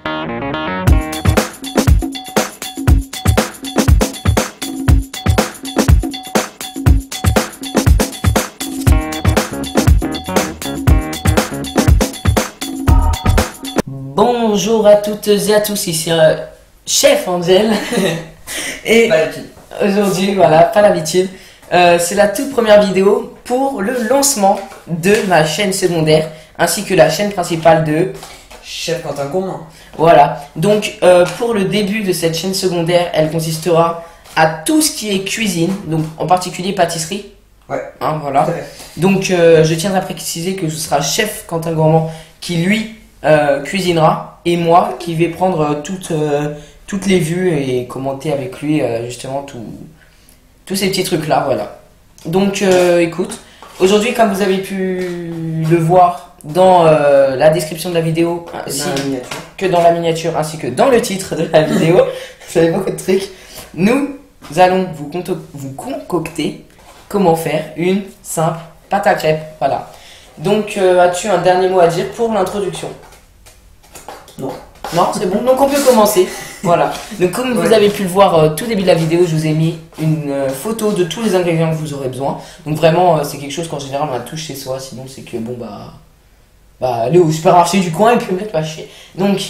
Bonjour à toutes et à tous, ici Chef Angel. Et aujourd'hui, voilà, pas l'habitude, c'est la toute première vidéo pour le lancement de ma chaîne secondaire ainsi que la chaîne principale de Chef Quentin Gourmand. Voilà, donc pour le début de cette chaîne secondaire, elle consistera à tout ce qui est cuisine, donc en particulier pâtisserie. Ouais. Hein, voilà. Donc je tiendrai à préciser que ce sera Chef Quentin Gourmand qui lui cuisinera et moi qui vais prendre toutes les vues et commenter avec lui justement tous ces petits trucs là, voilà. Donc écoute, aujourd'hui comme vous avez pu le voir dans la description de la vidéo ainsi que dans la miniature ainsi que dans le titre de la vidéo, vous avez beaucoup de trucs, nous allons vous concocter comment faire une simple pâte à crêpes, voilà. Donc as-tu un dernier mot à dire pour l'introduction? Non. Non, c'est bon, donc on peut commencer. Voilà. Donc comme vous avez pu le voir tout début de la vidéo, je vous ai mis une photo de tous les ingrédients que vous aurez besoin. Donc vraiment, c'est quelque chose qu'en général on a tous chez soi. Sinon c'est que bon bah aller au supermarché du coin et puis mettre pas chier. Donc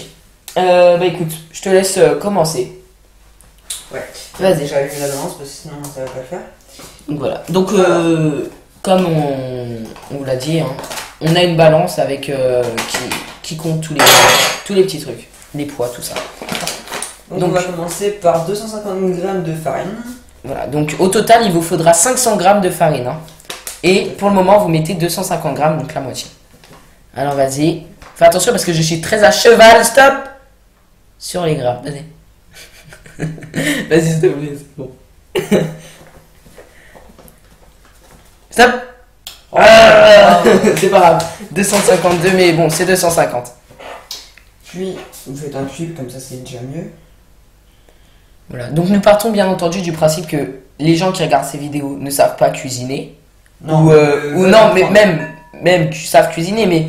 écoute, je te laisse commencer. Ouais. Vas-y. Déjà eu une avance parce que sinon ça va pas le faire. Donc voilà. Donc comme on vous l'a dit, hein, on a une balance avec qui compte tous les petits trucs, les poids, tout ça. Donc on va commencer par 250 g de farine. Voilà, donc au total il vous faudra 500 g de farine. Hein. Et pour le moment vous mettez 250 g, donc la moitié. Alors vas-y, fais attention parce que je suis très à cheval, stop sur les grammes, vas-y. Vas-y s'il te plaît, c'est bon. Stop. C'est pas grave, 252 mais bon c'est 250. Puis vous faites un cube comme ça c'est déjà mieux. Voilà, donc nous partons bien entendu du principe que les gens qui regardent ces vidéos ne savent pas cuisiner. Non, ou non, mais même qui savent cuisiner, mais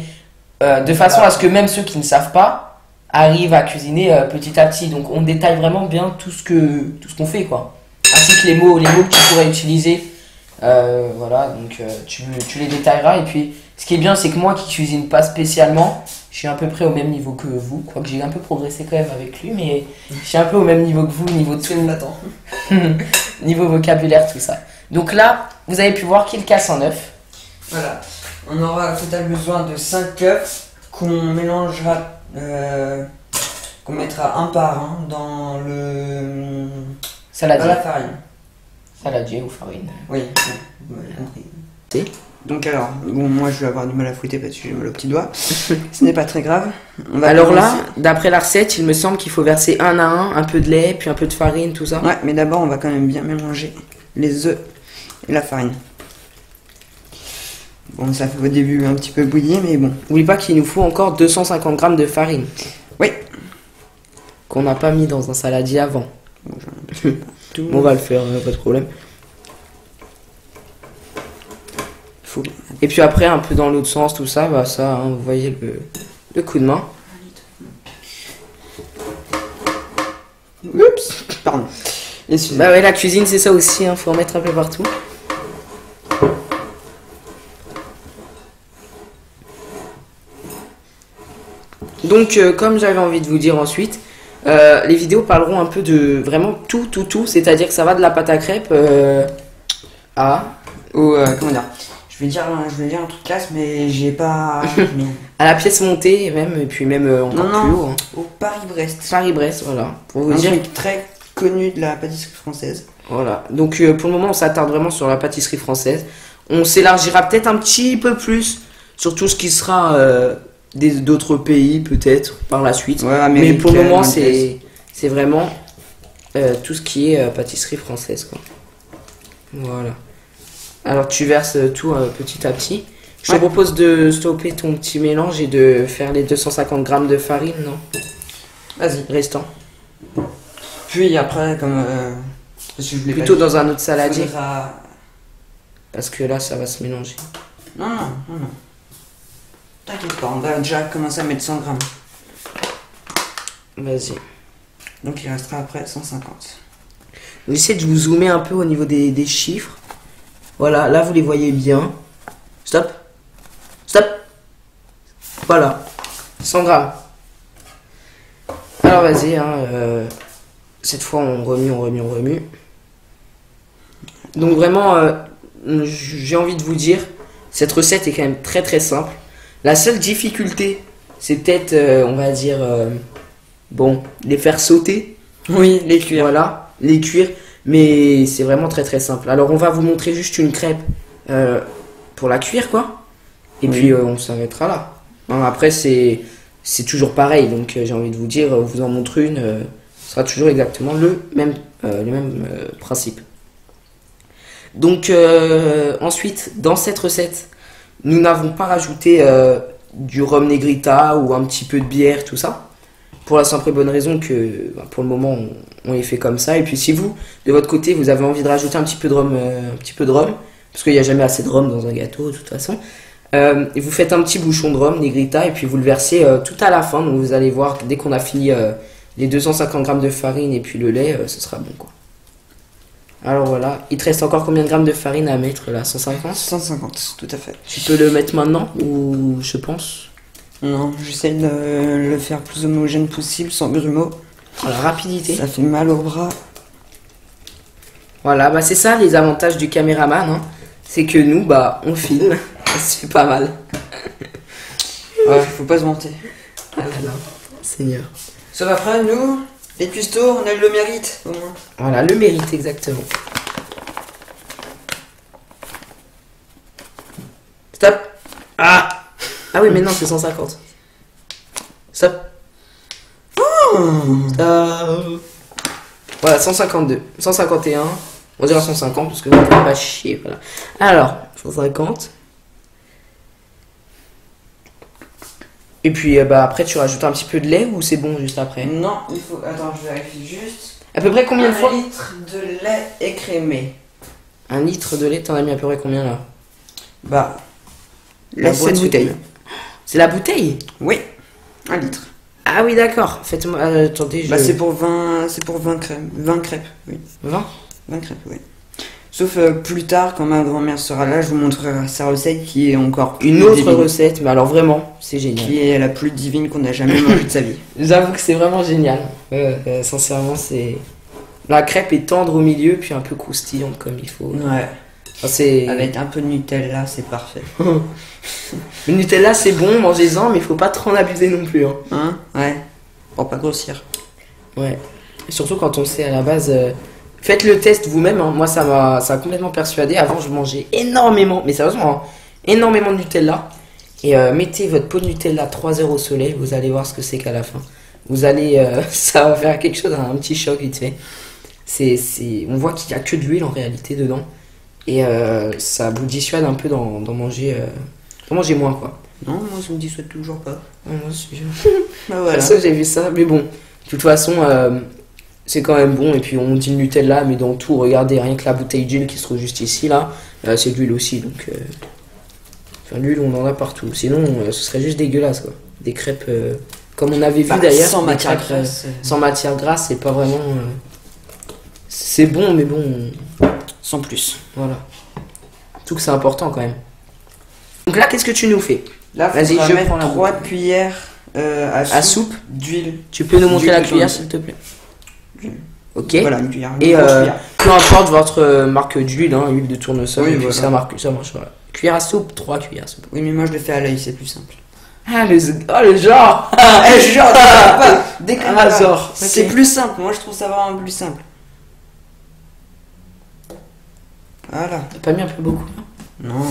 de façon à ce que même ceux qui ne savent pas arrivent à cuisiner petit à petit. Donc on détaille vraiment bien tout ce qu'on fait, quoi. Ainsi que les mots que tu pourrais utiliser. Voilà, donc tu les détailleras. Et puis ce qui est bien, c'est que moi qui cuisine pas spécialement, je suis à peu près au même niveau que vous. Quoique j'ai un peu progressé quand même avec lui, mais je suis un peu au même niveau que vous, niveau de tout. Niveau vocabulaire, tout ça. Donc là, vous avez pu voir qu'il casse en œuf. Voilà, on aura au total besoin de 5 œufs qu'on mélangera, qu'on mettra un par un dans le saladier. Dans la farine. Saladier ou farine. Oui, compris. Donc alors, bon, moi je vais avoir du mal à fouetter parce que j'ai mal au petit doigt. Ce n'est pas très grave. Alors là, d'après la recette, il me semble qu'il faut verser un à un peu de lait, puis un peu de farine, tout ça. Ouais, mais d'abord on va quand même bien mélanger les œufs et la farine. Bon, ça fait au début un petit peu bouillir, mais bon. N'oublie pas qu'il nous faut encore 250 g de farine. Oui. Qu'on n'a pas mis dans un saladier avant. Bon, on va le faire, pas de problème. Et puis après, un peu dans l'autre sens, tout ça, bah ça, hein, vous voyez le coup de main. Oups, pardon. Bah ouais, la cuisine, c'est ça aussi, hein, faut en mettre un peu partout. Donc, comme j'avais envie de vous dire ensuite, les vidéos parleront un peu de vraiment tout, c'est-à-dire que ça va de la pâte à crêpes comment dire, je vais dire un truc classe, mais j'ai pas à la pièce montée même, et puis même encore plus haut. Hein. Au Paris-Brest. Paris-Brest, voilà. Pour vous un dire truc très connu de la pâtisserie française. Voilà. Donc pour le moment, on s'attarde vraiment sur la pâtisserie française. On s'élargira peut-être un petit peu plus sur tout ce qui sera d'autres pays peut-être par la suite. Ouais, mais pour le moment, c'est vraiment tout ce qui est pâtisserie française, quoi. Voilà. Alors tu verses tout petit à petit. Je te propose de stopper ton petit mélange et de faire les 250 g de farine, non? Vas-y. Restant. Puis après, comme... parce que je voulais plutôt dans un autre saladier. Faudra... Parce que là, ça va se mélanger. Non. T'inquiète pas, on va déjà commencer à mettre 100 grammes. Vas-y. Donc il restera après 150. J'essaie de vous zoomer un peu au niveau des chiffres. Voilà, là vous les voyez bien. Stop. Stop. Voilà. 100 grammes. Alors vas-y, hein, cette fois on remue. Donc vraiment, j'ai envie de vous dire, cette recette est quand même très très simple. La seule difficulté, c'est peut-être, on va dire, bon, les faire sauter. Oui, les cuire. Voilà, les cuire. Mais c'est vraiment très très simple. Alors on va vous montrer juste une crêpe pour la cuire, quoi. Et puis on s'arrêtera là. Hein, après c'est toujours pareil. Donc j'ai envie de vous dire, vous en montre une, ce sera toujours exactement le même principe. Donc ensuite, dans cette recette, nous n'avons pas rajouté du rhum negrita ou un petit peu de bière, tout ça. Pour la simple et bonne raison que pour le moment on les fait comme ça. Et puis si vous, de votre côté, vous avez envie de rajouter un petit peu de rhum, parce qu'il n'y a jamais assez de rhum dans un gâteau de toute façon, et vous faites un petit bouchon de rhum negrita et puis vous le versez tout à la fin. Donc vous allez voir que dès qu'on a fini les 250 grammes de farine et puis le lait, ce sera bon, quoi. Alors voilà, il te reste encore combien de grammes de farine à mettre là? 150? 150, tout à fait. Tu peux le mettre maintenant ou je pense? Non, j'essaie de le faire plus homogène possible, sans grumeaux. La rapidité. Ça fait mal au bras. Voilà, bah c'est ça les avantages du caméraman, hein. C'est que nous, bah on filme, c'est pas mal. Ouais, faut pas se mentir. Ah là là, Seigneur. Sauf après, nous, les cuistots, on a le mérite, au moins. Voilà, le mérite exactement. Stop. Ah oui, mais non, c'est 150. Stop. Voilà, 152. 151. On dira 150 parce que vous ne pouvez pas chier. Voilà. Alors, 150. Et puis bah, après, tu rajoutes un petit peu de lait ou c'est bon juste après? Non, il faut. Attends, je vérifie juste. À peu près combien de fois? 1 litre de lait écrémé. 1 litre de lait, t'en as mis à peu près combien là? Bah, La boîte bouteille. C'est la bouteille? Oui, 1 litre. Ah oui, d'accord. Faites-moi. Attendez, Bah, c'est pour 20 crêpes. 20 crêpes, oui. 20? 20 crêpes, oui. Sauf plus tard, quand ma grand-mère sera là, je vous montrerai sa recette qui est encore plus une autre divine. recette, mais alors vraiment, c'est génial. Qui est la plus divine qu'on a jamais mangée de sa vie. J'avoue que c'est vraiment génial. Sincèrement, c'est. La crêpe est tendre au milieu, puis un peu croustillante comme il faut. Ouais. Enfin, c'est. Avec un peu de Nutella, c'est parfait. Le Nutella, c'est bon, mangez-en, mais il faut pas trop en abuser non plus. Hein? Ouais. Pour pas grossir. Ouais. Et surtout quand on sait à la base. Faites le test vous-même, hein. Moi ça a complètement persuadé. Avant je mangeais énormément, mais sérieusement, hein, énormément de Nutella. Et mettez votre pot de Nutella 3 heures au soleil, vous allez voir ce que c'est qu'à la fin. Vous allez, ça va faire quelque chose, un petit choc vite fait. On voit qu'il n'y a que de l'huile en réalité dedans. Et ça vous dissuade un peu d'en manger moins, quoi. Non, moi ça me dissuade toujours pas. Moi aussi. Bah voilà. Ça, j'ai vu ça, mais bon, de toute façon, c'est quand même bon. Et puis on dit le Nutella, mais dans tout, regardez, rien que la bouteille d'huile qui se trouve juste ici, là, c'est de l'huile aussi. Donc, enfin, l'huile, on en a partout. Sinon, ce serait juste dégueulasse, quoi. Des crêpes, comme on avait vu d'ailleurs. Sans des matière crêpes, grasse. sans matière grasse, c'est pas vraiment. C'est bon, mais bon. Sans plus. Voilà. Tout que c'est important quand même. Donc là, qu'est-ce que tu nous fais? Là, vas-y, je je mettre prends la 3 cuillères à soupe d'huile. Tu peux nous montrer D'huile la de cuillère, tournesol. s'il te plaît? D'huile. Ok. Voilà, une cuillère. Et Une grosse cuillère. peu importe votre marque d'huile, hein, huile de tournesol, Oui, et puis voilà. ça marche. Voilà. Cuillère à soupe, 3 cuillères à soupe. Oui, mais moi je le fais à l'œil, c'est plus simple. Ah, le genre Genre, pas. Déconne Ah, pas. genre, C'est ok. plus simple. Moi je trouve ça vraiment plus simple. Voilà. T'as pas mis un peu beaucoup là? Non.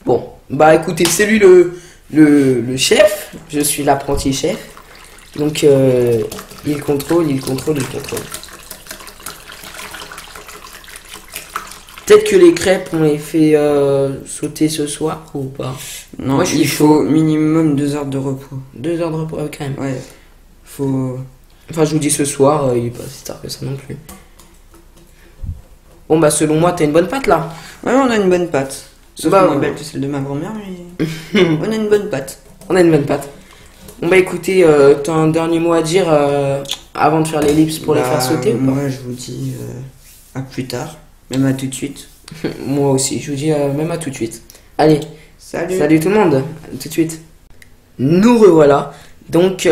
Bon, bah écoutez, c'est lui le chef, je suis l'apprenti chef. Donc il contrôle. Peut-être que les crêpes, on les fait sauter ce soir ou pas? Non, Moi, je suis il faut minimum 2 heures de repos. 2 heures de repos, quand même. Ouais. Faut. Enfin, je vous dis ce soir, il est pas si tard que ça non plus. Bon, bah selon moi, t'as une bonne pâte là. Ouais, on a une bonne pâte. Sauf Bah, moins belle que celle de ma grand-mère, mais. On a une bonne pâte. On a une bonne pâte. Bon bah écoutez, t'as un dernier mot à dire avant de faire l'ellipse pour les faire sauter ou pas? Moi je vous dis à plus tard, même à tout de suite. Moi aussi, je vous dis même à tout de suite. Allez, Salut. salut tout le monde, à tout de suite. Nous revoilà. Donc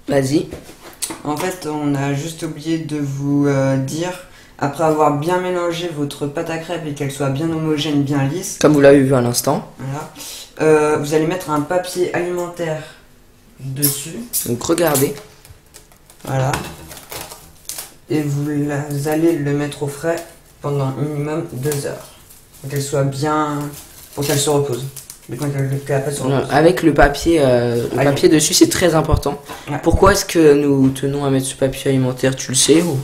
vas-y. En fait, on a juste oublié de vous dire, après avoir bien mélangé votre pâte à crêpes et qu'elle soit bien homogène, bien lisse, Comme vous l'avez vu à l'instant. voilà, vous allez mettre un papier alimentaire dessus, Donc regardez. voilà, et vous allez le mettre au frais pendant minimum 2 heures, pour qu'elle soit bien, pour qu'elle se repose. Mais quand qu'elle se repose. Avec le papier dessus, c'est très important. Ouais. Pourquoi est-ce que nous tenons à mettre ce papier alimentaire, tu le sais ou...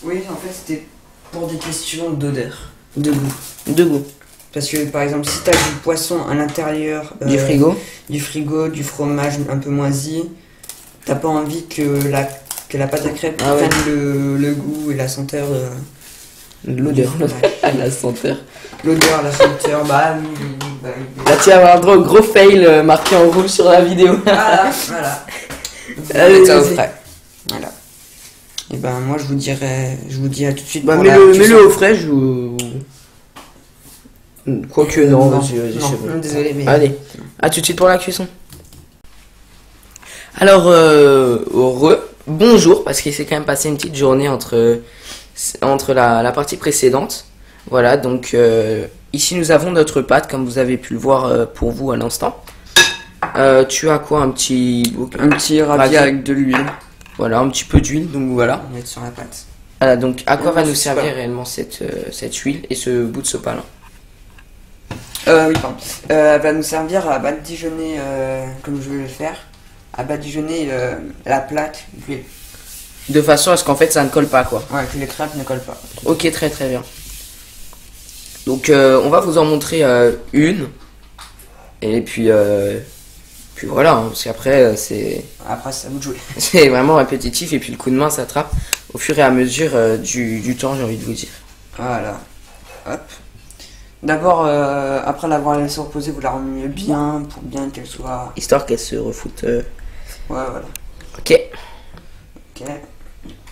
Oui, en fait, c'était pour des questions d'odeur, De goût. De goût. parce que par exemple, si t'as du poisson à l'intérieur Du frigo. du fromage un peu moisi, t'as pas envie que la pâte à crêpes Ouais. prenne le goût et la senteur. L'odeur. Ouais. La senteur. L'odeur, la senteur, bah oui. Là, tu vas avoir un gros fail marqué en rouge sur la vidéo. Voilà, voilà. Allez, Mettre ça au vas-y. frais. Voilà. Et ben moi je vous dis à tout de suite. Bah, pour la mets-le cuisson. au frais, Quoique non, vas-y, non, c'est bon. désolé, mais. Allez, à tout de suite pour la cuisson. Alors, bonjour, parce qu'il s'est quand même passé une petite journée entre la partie précédente. Voilà, donc ici nous avons notre pâte, comme vous avez pu le voir pour vous à l'instant. Tu as quoi, un petit ravier avec de l'huile. Voilà, un petit peu d'huile, donc voilà. On va mettre sur la pâte. Voilà, donc à quoi Non, va nous c'est servir pas- réellement cette huile et ce bout de sopalin? Oui, pardon. Elle va nous servir à badigeonner, comme je vais le faire, à badigeonner la plaque d'huile. De façon à ce qu'en fait ça ne colle pas, quoi. Ouais, que les crêpes ne collent pas. Ok, très très bien. Donc on va vous en montrer une. Et puis voilà, hein, parce qu'après Après, c'est à vous de jouer. c'est vraiment répétitif et puis le coup de main s'attrape au fur et à mesure du temps, j'ai envie de vous dire. Voilà. Hop. D'abord, après l'avoir laissé reposer, vous la remuez bien pour bien qu'elle soit. Histoire qu'elle se refoute. Ouais, voilà. Ok. Ok.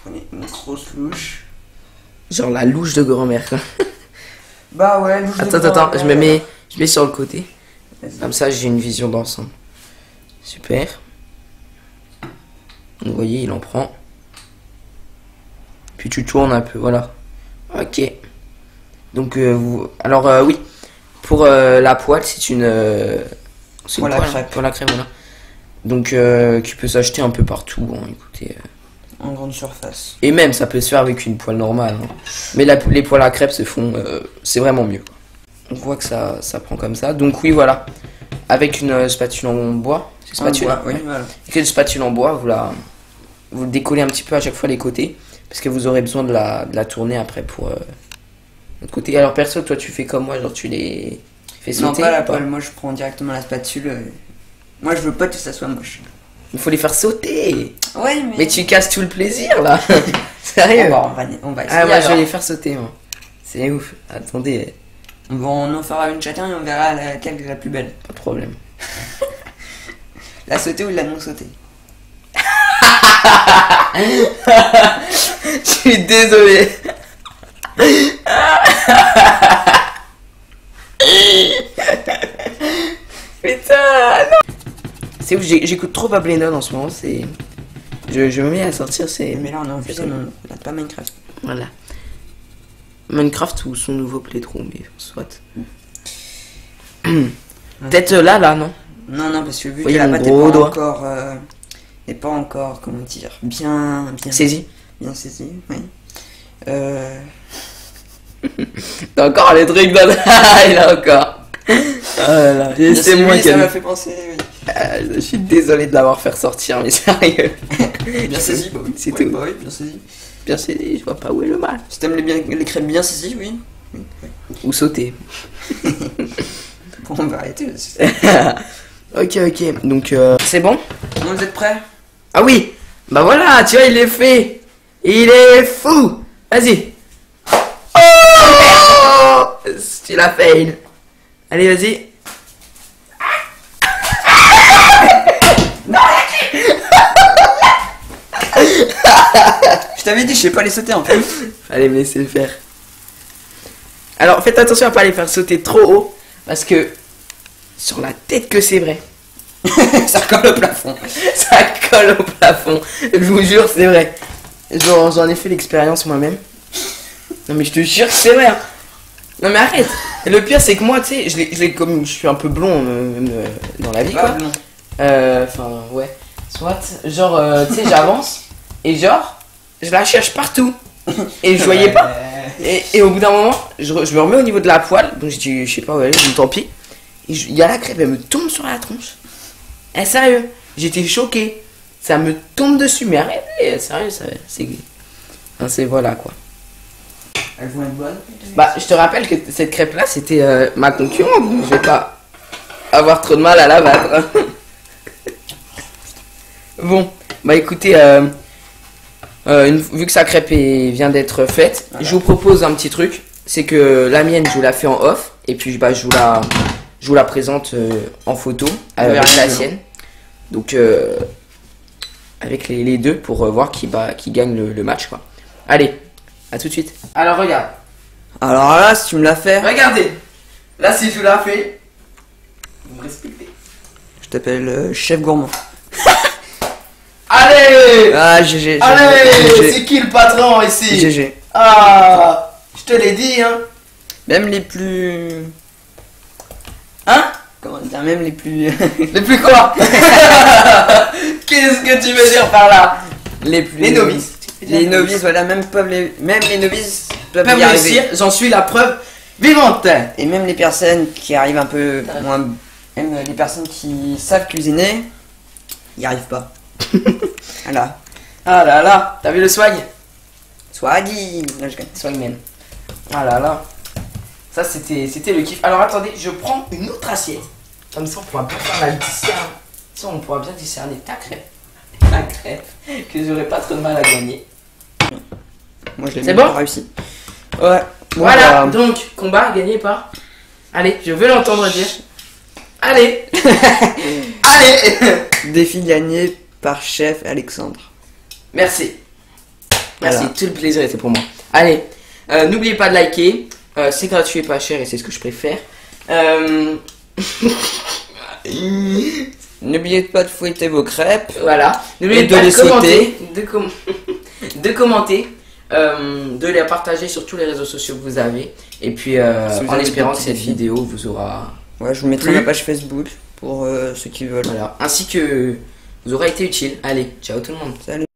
Prenez une grosse louche. Genre la louche de grand-mère, quoi. Bah ouais, louche. Attends, je mets sur le côté. Vas-y. Comme ça j'ai une vision d'ensemble. Super. Vous voyez, il en prend. Puis tu tournes un peu, voilà. Ok. Donc oui. Pour la poêle, c'est une Pour la poêle, crêpe. pour la crêpe, voilà. Donc qui peut s'acheter un peu partout, hein, écoutez. En grande surface. Et même ça peut se faire avec une poêle normale, hein. Mais les poêles à crêpes se font, c'est vraiment mieux, quoi. On voit que ça prend comme ça. Donc oui, voilà. Avec une spatule en bois. C'est spatule, En bois, oui, ouais. voilà. Avec une spatule en bois, vous décollez un petit peu à chaque fois les côtés. Parce que vous aurez besoin de la tourner après pour l'autre côté. Alors perso, toi tu fais comme moi, genre tu les fais Non, sauter pas la ou pas? poêle, moi je prends directement la spatule. Moi je veux pas que ça soit moche. Il faut les faire sauter. Ouais, Mais tu casses tout le plaisir là. Sérieux? on va essayer. Ah, moi je vais alors. les faire sauter, moi. C'est ouf. Attendez, On en fera une chacun et on verra laquelle est la plus belle. pas de problème. La sautée ou la non sautée. Je suis désolé. Putain, non. C'est ouf, j'écoute trop Bob Lennon en ce moment, c'est... Je me mets à sortir, c'est... Mais là on est en fusion, on n'a pas Minecraft. Voilà. Minecraft ou son nouveau playthrough, mais soit. Peut-être là, non? Non, parce que vu que Voyez la mon pâte n'est gros pas doigt. encore, n'est pas encore, comment dire, bien Saisie. bien saisie, oui. T'as encore les trucs dans il a encore. Ah là, c'est moi qui ça ai m'a fait penser, oui. Je suis désolé de l'avoir fait ressortir, mais sérieux. Bien saisi, bah oui. C'est Ouais, tout. bah oui, bien saisi. Bien saisi, je vois pas où est le mal. Si t'aimes les crêpes bien saisies, oui. Ou sauter. Bon, on va arrêter. Ok, donc c'est bon? Bon, vous êtes prêts? Ah oui. Bah voilà, tu vois, il est fait. Il est fou. Vas-y. Oh, tu l'as fail. Allez, vas-y. Je t'avais dit, je sais pas les sauter en fait. Fallait me laisser le faire. Alors faites attention à pas les faire sauter trop haut. Parce que sur la tête que c'est vrai. Ça colle au plafond. Ça colle au plafond. Je vous jure, c'est vrai. J'en ai fait l'expérience moi-même. Non mais je te jure que c'est vrai. Hein. Non mais arrête. Et le pire c'est que moi, tu sais, je l'ai comme je suis un peu blond dans la vie quoi. Enfin ouais. Soit genre tu sais j'avance et genre je la cherche partout et je voyais pas. Et au bout d'un moment je me remets au niveau de la poêle. Donc je dis je sais pas ouais, tant pis. Et il y a la crêpe, elle me tombe sur la tronche. Eh sérieux, j'étais choqué. Ça me tombe dessus, mais arrêtez, sérieux, c'est voilà quoi. Elles vont être bonnes. Bah, je te rappelle que cette crêpe là c'était ma concurrente, donc je vais pas avoir trop de mal à la battre. Bon, bah écoutez, vu que sa crêpe vient d'être faite, voilà. Je vous propose un petit truc. C'est que la mienne, je vous la fais en off, et puis bah, je vous la présente en photo avec la sienne. Donc avec les deux pour voir qui gagne le match quoi. Allez, à tout de suite. Alors regarde. Alors là, si tu me l'as fait. Regardez. Là si je vous la fais, vous me respectez. Je t'appelle chef gourmand. Allez. Ah GG. Allez, c'est qui le patron ici? GG. Ah, je te l'ai dit hein. Même les plus. Hein? Comment dire, même les plus. Les plus quoi? Qu'est-ce que tu veux dire par là? Les plus. Les novices. Les novices, voilà, même les novices peuvent y réussir, j'en suis la preuve vivante. Et même les personnes qui arrivent un peu moins. Même les personnes qui savent cuisiner, n'y arrivent pas. Voilà. Ah là là, t'as vu le swag? Swaggy. Swagman. Ah là là. Ça c'était le kiff. Alors attendez, je prends une autre assiette. Comme ça on pourra bien faire la discerne. Ça on pourra bien discerner ta crêpe. La crêpe que j'aurais pas trop de mal à gagner. Moi je l'ai C'est bon réussi. Ouais. Voilà, donc combat gagné par. Allez, je veux l'entendre dire. Allez. Allez. Défi gagné par chef Alexandre. Merci. Merci, Voilà. tout le plaisir était pour moi. Allez, n'oubliez pas de liker. C'est gratuit et pas cher et c'est ce que je préfère. N'oubliez pas de fouetter vos crêpes. Voilà. N'oubliez de pas les de commenter, sauter. de commenter, de les partager sur tous les réseaux sociaux que vous avez. Et puis Si vous en avez espérant des que cette petits vidéo vous aura. Ouais, je vous mettrai ma page Facebook pour ceux qui veulent. Voilà. Ainsi que vous aura été utile. Allez, ciao tout le monde. Salut.